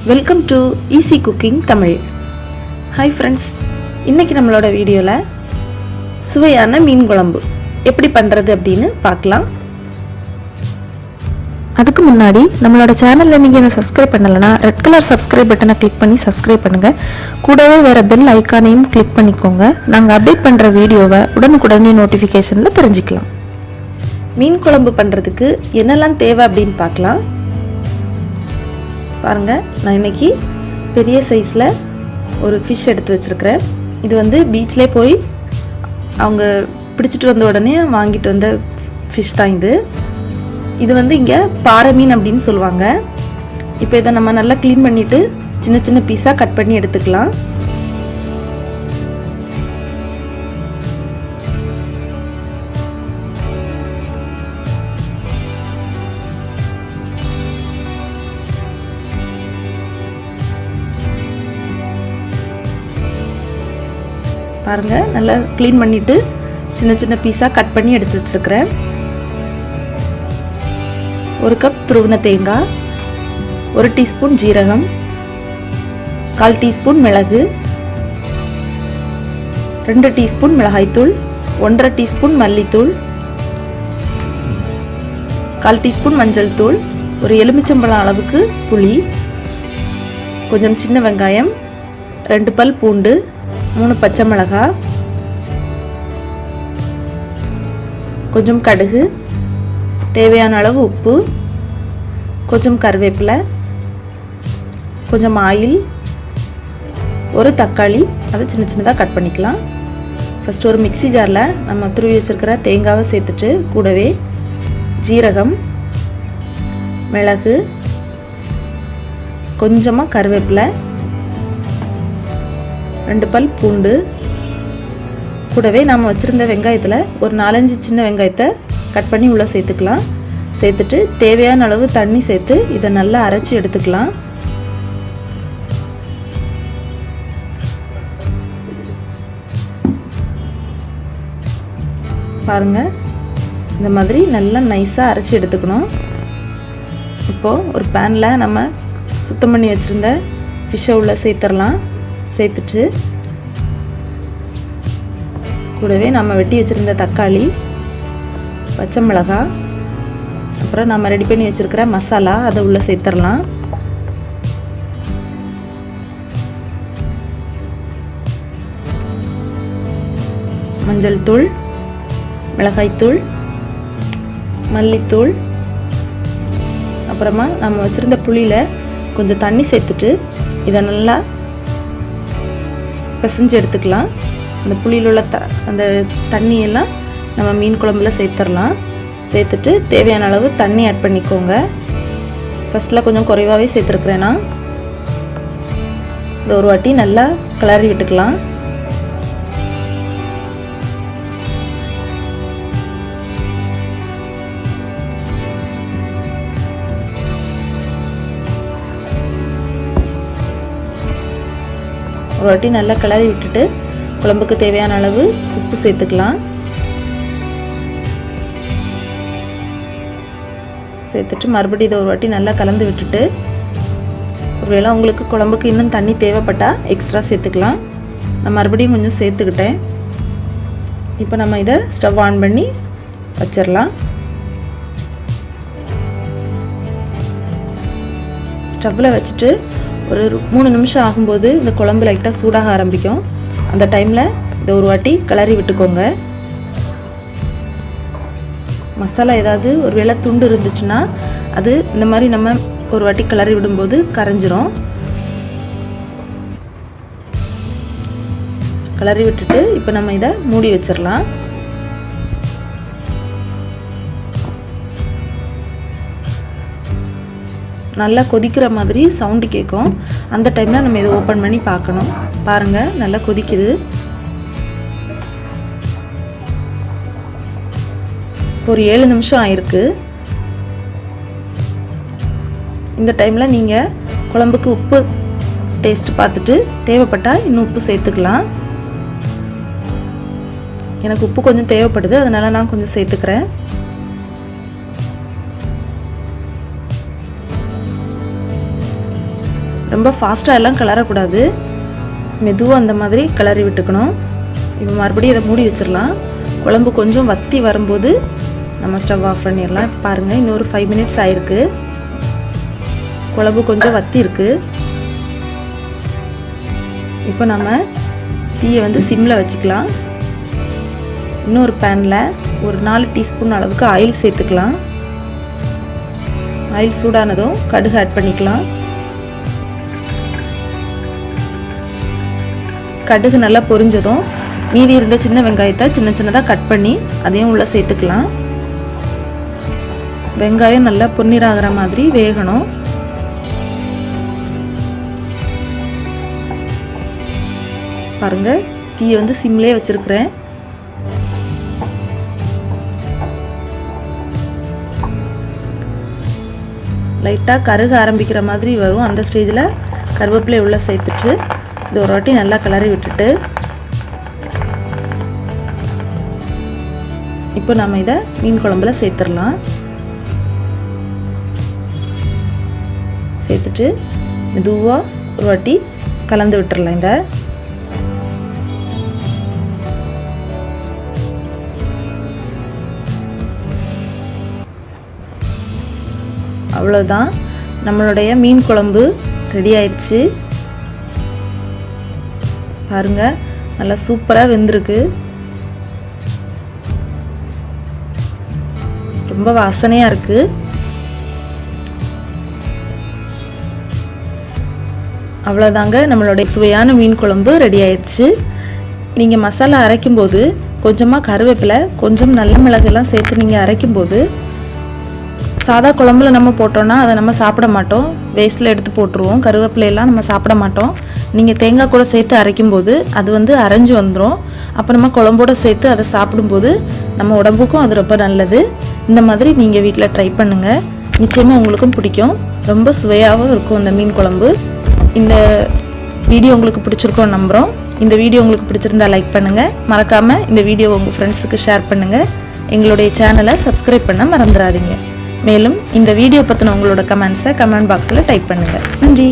Welcome to easy cooking Tamil. Hi friends, இன்றைக்கி நம்மளோட வீடியோவில் சுவையான மீன் குழம்பு எப்படி பண்ணுறது அப்படின்னு பார்க்கலாம். அதுக்கு முன்னாடி நம்மளோட சேனலில் நீங்கள் என்ன சப்ஸ்கிரைப் பண்ணலைன்னா ரெட் கலர் சப்ஸ்கிரைப் பட்டனை கிளிக் பண்ணி சப்ஸ்கிரைப் பண்ணுங்கள். கூடவே வேறு பெல் ஐக்கானையும் கிளிக் பண்ணிக்கோங்க. நாங்கள் அப்டேட் பண்ணுற வீடியோவை உடனுக்குடனே நோட்டிஃபிகேஷனில் தெரிஞ்சுக்கலாம். மீன் குழம்பு பண்ணுறதுக்கு என்னெல்லாம் தேவை அப்படின்னு பார்க்கலாம். பாருங்கள், நான் இன்றைக்கி பெரிய சைஸில் ஒரு ஃபிஷ் எடுத்து வச்சுருக்கிறேன். இது வந்து பீச்சிலே போய் அவங்க பிடிச்சிட்டு வந்த உடனே வாங்கிட்டு வந்த ஃபிஷ் தான் இது வந்து இங்கே பாறை மீன் அப்படின்னு சொல்லுவாங்க. இப்போ இதை நம்ம நல்லா க்ளீன் பண்ணிவிட்டு சின்ன சின்ன பீஸாக கட் பண்ணி எடுத்துக்கலாம். பாருங்கள், நல்லா க்ளீன் பண்ணிவிட்டு சின்ன சின்ன பீஸாக கட் பண்ணி எடுத்து வச்சுருக்கிறேன். ஒரு கப் துருவின தேங்காய், 1 டீஸ்பூன் ஜீரகம், 1/4 டீஸ்பூன் மிளகு, 2 டீஸ்பூன் மிளகாய்த்தூள், 1/2 டீஸ்பூன் மல்லித்தூள், 1/4 டீஸ்பூன் மஞ்சள் தூள், ஒரு எலுமிச்சம்பழம் அளவுக்கு புளி, கொஞ்சம் சின்ன வெங்காயம், 2 பல் பூண்டு, 3 பச்சை மிளகாய், கொஞ்சம் கடுகு, தேவையான அளவு உப்பு, கொஞ்சம் கருவேப்பிலை, கொஞ்சம் ஆயில், ஒரு தக்காளி, அதை சின்ன சின்னதாக கட் பண்ணிக்கலாம். ஃபஸ்ட்டு ஒரு மிக்ஸி ஜாரில் நம்ம துருவி வச்சுருக்கிற தேங்காவை சேர்த்துட்டு கூடவே ஜீரகம், மிளகு, கொஞ்சமாக கருவேப்பிலை, 2 பல் பூண்டு, கூடவே நாம் வச்சுருந்த வெங்காயத்தில் ஒரு 4-5 சின்ன வெங்காயத்தை கட் பண்ணி உள்ளே சேர்த்துக்கலாம். சேர்த்துட்டு தேவையான அளவு தண்ணி சேர்த்து இதை நல்லா அரைச்சி எடுத்துக்கலாம். பாருங்கள், இந்த மாதிரி நல்லா நைஸாக அரைச்சி எடுத்துக்கணும். இப்போது ஒரு பேனில் நம்ம சுத்தம் பண்ணி வச்சுருந்த ஃபிஷ்ஷை உள்ளே சேர்த்துடலாம். சேர்த்துட்டு கூடவே நம்ம வெட்டி வச்சுருந்த தக்காளி, பச்சை மிளகாய், அப்புறம் நம்ம ரெடி பண்ணி வச்சுருக்கிற மசாலா அதை உள்ளே சேர்த்துடலாம். மஞ்சள் தூள், மிளகாய்த்தூள், மல்லித்தூள், அப்புறமா நம்ம வச்சுருந்த புளியில் கொஞ்சம் தண்ணி சேர்த்துட்டு இதை நல்லா பிசைஞ்சு எடுத்துக்கலாம். அந்த புளியில் உள்ள அந்த தண்ணியெல்லாம் நம்ம மீன் குழம்புல சேர்த்துடலாம். சேர்த்துட்டு தேவையான அளவு தண்ணி ஆட் பண்ணிக்கோங்க. ஃபஸ்ட்டில் கொஞ்சம் குறைவாகவே சேர்த்துருக்குறேன் நான். இந்த ஒரு வாட்டி நல்லா கிளறி விட்டுக்கலாம். ஒரு வாட்டி நல்லா கிளறி விட்டுட்டு குழம்புக்கு தேவையான அளவு உப்பு சேர்த்துக்கலாம். சேர்த்துட்டு மறுபடியும் இதை ஒரு வாட்டி நல்லா கலந்து விட்டுட்டு, ஒருவேளை உங்களுக்கு குழம்புக்கு இன்னும் தண்ணி தேவைப்பட்டால் எக்ஸ்ட்ரா சேர்த்துக்கலாம். நான் மறுபடியும் கொஞ்சம் சேர்த்துக்கிட்டேன். இப்போ நம்ம இதை ஸ்டவ் ஆன் பண்ணி வச்சிடலாம். ஸ்டவ்வில் வச்சுட்டு ஒரு 3 நிமிஷம் ஆகும்போது இந்த குழம்பு லைட்டாக சூடாக ஆரம்பிக்கும். அந்த டைமில் இதை ஒரு வாட்டி கிளறி விட்டுக்கோங்க. மசாலா ஏதாவது ஒரு வேளை துண்டு இருந்துச்சுன்னா அது இந்த மாதிரி நம்ம ஒரு வாட்டி கிளறி விடும்போது கரைஞ்சிரும். கிளறி விட்டுட்டு இப்போ நம்ம இதை மூடி வச்சிடலாம். நல்லா கொதிக்கிற மாதிரி சவுண்டு கேட்கும். அந்த டைமில் நம்ம இதை ஓப்பன் பண்ணி பார்க்கணும். பாருங்கள், நல்லா கொதிக்குது. ஒரு 7 நிமிஷம் ஆயிருக்கு. இந்த டைமில் நீங்கள் குழம்புக்கு உப்பு டேஸ்ட் பார்த்துட்டு தேவைப்பட்டால் இன்னும் உப்பு சேர்த்துக்கலாம். எனக்கு உப்பு கொஞ்சம் தேவைப்படுது, அதனால் நான் கொஞ்சம் சேர்த்துக்கிறேன். ரொம்ப ஃபாஸ்ட்டாக எல்லாம் கிளறக்கூடாது, மெதுவாக அந்த மாதிரி கிளறி விட்டுக்கணும். இப்போ மறுபடியும் இதை மூடி வச்சிடலாம். குழம்பு கொஞ்சம் வற்றி வரும்போது நம்ம ஸ்டவ் ஆஃப் பண்ணிடலாம். இப்போ பாருங்கள், இன்னொரு 5 மினிட்ஸ் ஆயிருக்கு. குழம்பு கொஞ்சம் வற்றி இருக்கு. இப்போ நம்ம தீயை வந்து சிம்மில் வச்சுக்கலாம். இன்னொரு பேனில் ஒரு 4 டீஸ்பூன் அளவுக்கு ஆயில் சேர்த்துக்கலாம். ஆயில் சூடானதும் கடுகு ஆட் பண்ணிக்கலாம். கடுகு நல்லா பொரிஞ்சதும் மீதி இருந்த சின்ன வெங்காயத்தை சின்ன சின்னதாக கட் பண்ணி அதையும் உள்ளே சேர்த்துக்கலாம். வெங்காயம் நல்லா பொன்னிறாகிற மாதிரி வேகணும். பாருங்கள், தீயை வந்து சிம்லேயே வச்சுருக்கிறேன். லைட்டாக கருக ஆரம்பிக்கிற மாதிரி வரும். அந்த ஸ்டேஜில் கருவேப்பிலை உள்ளே சேர்த்துட்டு இது ஒரு வாட்டி நல்லா கிளறி விட்டுட்டு இப்போ நம்ம இதை மீன் குழம்புல சேர்த்துடலாம். சேர்த்துட்டு மெதுவாக ஒரு வாட்டி கலந்து விட்டுடலாம். இதை அவ்வளோதான், நம்மளுடைய மீன் குழம்பு ரெடி ஆயிடுச்சு. பாருங்கள், நல்லா சூப்பராக வெந்திருக்கு. ரொம்ப வாசனையாக இருக்குது. அவ்வளோதாங்க, நம்மளுடைய சுவையான மீன் குழம்பு ரெடி ஆயிடுச்சு. நீங்கள் மசாலா அரைக்கும்போது கொஞ்சமாக கருவேப்பிலை, கொஞ்சம் நல்ல மிளகுலாம் சேர்த்து நீங்கள் அரைக்கும்போது சாதா குழம்புல நம்ம போட்டோன்னா அதை நம்ம சாப்பிட மாட்டோம், வேஸ்ட்டில் எடுத்து போட்டுருவோம். கருவேப்பிலையெல்லாம் நம்ம சாப்பிட மாட்டோம். நீங்கள் தேங்காய் கூட சேர்த்து அரைக்கும்போது அது வந்து அரைஞ்சு வந்துடும். அப்போ நம்ம குழம்போடு சேர்த்து அதை சாப்பிடும்போது நம்ம உடம்புக்கும் அது ரொம்ப நல்லது. இந்த மாதிரி நீங்கள் வீட்டில் ட்ரை பண்ணுங்கள், நிச்சயமாக உங்களுக்கும் பிடிக்கும். ரொம்ப சுவையாகவும் இருக்கும் இந்த மீன் குழம்பு. இந்த வீடியோ உங்களுக்கு பிடிச்சிருக்கோன்னு நம்புகிறோம். இந்த வீடியோ உங்களுக்கு பிடிச்சிருந்தா லைக் பண்ணுங்கள், மறக்காமல் இந்த வீடியோ உங்கள் ஃப்ரெண்ட்ஸுக்கு ஷேர் பண்ணுங்கள். எங்களுடைய சேனலை சப்ஸ்கிரைப் பண்ண மறந்துடாதீங்க. மேலும் இந்த வீடியோ பற்றின உங்களோட கமெண்ட்ஸை கமெண்ட் பாக்ஸில் டைப் பண்ணுங்கள். நன்றி.